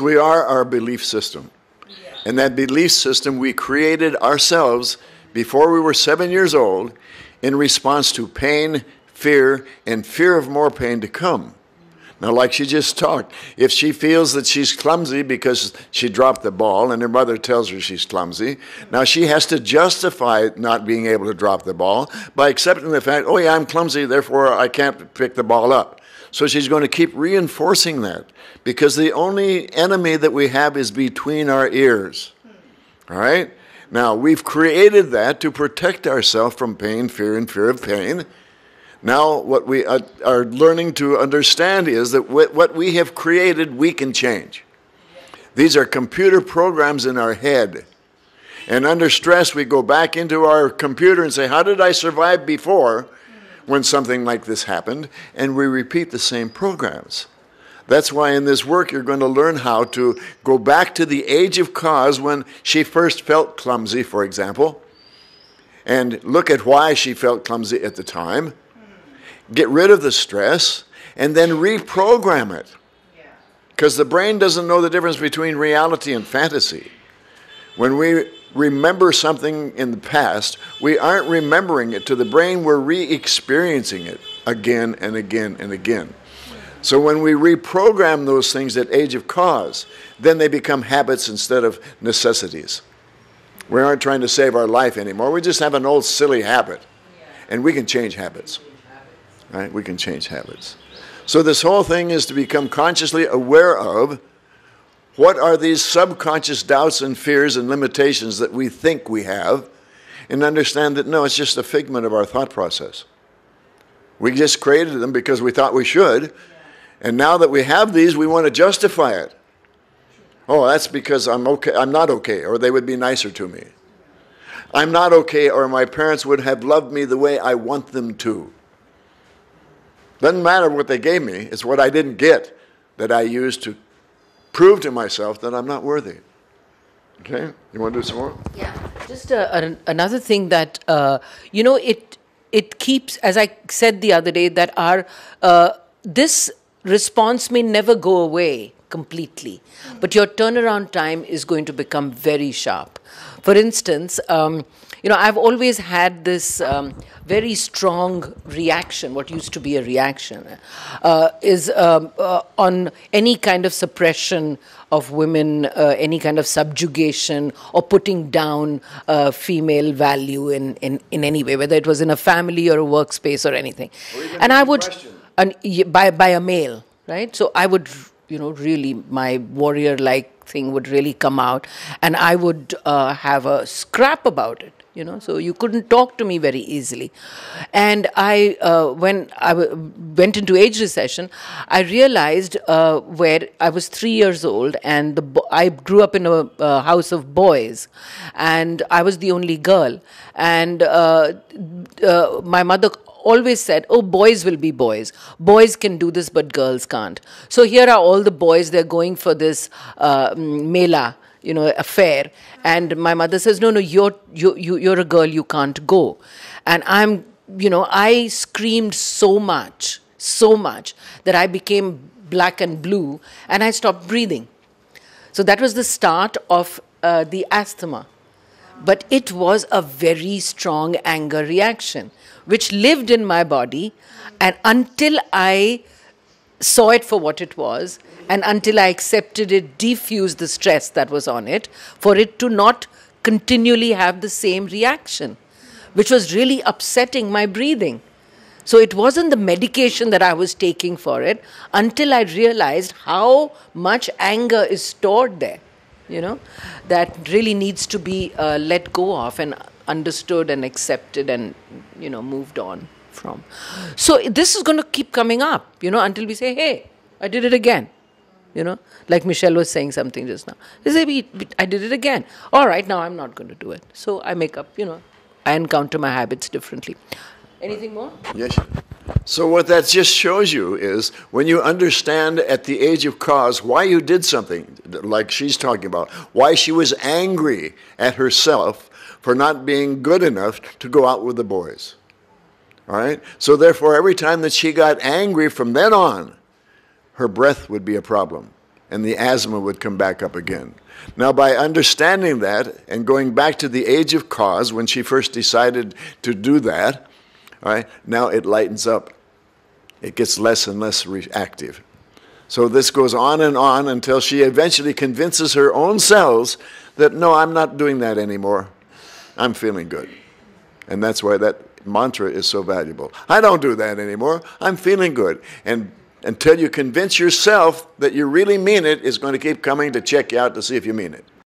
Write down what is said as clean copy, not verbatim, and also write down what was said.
We are our belief system. And that belief system we created ourselves before we were 7 years old in response to pain, fear, and fear of more pain to come. Now, like she just talked, if she feels that she's clumsy because she dropped the ball and her mother tells her she's clumsy, now she has to justify not being able to drop the ball by accepting the fact, oh yeah, I'm clumsy, therefore I can't pick the ball up. So she's going to keep reinforcing that because the only enemy that we have is between our ears. All right? Now, we've created that to protect ourselves from pain, fear, and fear of pain. Now, what we are learning to understand is that what we have created, we can change. These are computer programs in our head. And under stress, we go back into our computer and say, how did I survive before when something like this happened? And we repeat the same programs. That's why in this work, you're going to learn how to go back to the age of cause when she first felt clumsy, for example, and look at why she felt clumsy at the time. Get rid of the stress, and then reprogram it. Because the brain doesn't know the difference between reality and fantasy. When we remember something in the past, we aren't remembering it to the brain, we're re-experiencing it again and again and again. So when we reprogram those things at age of cause, then they become habits instead of necessities. We aren't trying to save our life anymore, we just have an old silly habit. And we can change habits. Right? We can change habits. So this whole thing is to become consciously aware of what are these subconscious doubts and fears and limitations that we think we have, and understand that no, it's just a figment of our thought process. We just created them because we thought we should, and now that we have these, we want to justify it. Oh, that's because I'm okay, I'm not okay, or they would be nicer to me. I'm not okay, or my parents would have loved me the way I want them to. Doesn't matter what they gave me, it's what I didn't get that I used to prove to myself that I'm not worthy. Okay? You want to do some more? Yeah. Just another thing that, it keeps, as I said the other day, that our this response may never go away completely, but your turnaround time is going to become very sharp. For instance, I've always had this very strong reaction, what used to be a reaction, is on any kind of suppression of women, any kind of subjugation or putting down female value in any way, whether it was in a family or a workspace or anything. And I would, by a male, right? So I would, really, my warrior-like thing would really come out, and I would have a scrap about it. So you couldn't talk to me very easily. And when I went into age recession, I realized where I was 3 years old, and I grew up in a house of boys, and I was the only girl. And my mother always said, oh, boys will be boys. Boys can do this, but girls can't. So here are all the boys, they're going for this mela, affair. And my mother says, no, you're a girl, you can't go. And I screamed so much that I became black and blue and I stopped breathing. So that was the start of the asthma. But it was a very strong anger reaction, which lived in my body, and until I saw it for what it was, and until I accepted it, diffused the stress that was on it, for it to not continually have the same reaction, which was really upsetting my breathing. So it wasn't the medication that I was taking for it until I realized how much anger is stored there, that really needs to be let go of and understood and accepted and, moved on from. So this is going to keep coming up, until we say, hey, I did it again. Like Michelle was saying something just now. They say, I did it again. All right, now I'm not going to do it. So I make up, I encounter my habits differently. Anything more? Yes. So what that just shows you is when you understand at the age of cause why you did something, like she's talking about, why she was angry at herself for not being good enough to go out with the boys. All right? So therefore, every time that she got angry from then on, her breath would be a problem. and the asthma would come back up again. Now, by understanding that and going back to the age of cause when she first decided to do that, all right, now it lightens up. It gets less and less reactive. So this goes on until she eventually convinces her own cells that, no, I'm not doing that anymore. I'm feeling good. And that's why that mantra is so valuable. I don't do that anymore. I'm feeling good. And until you convince yourself that you really mean it, it's going to keep coming to check you out to see if you mean it.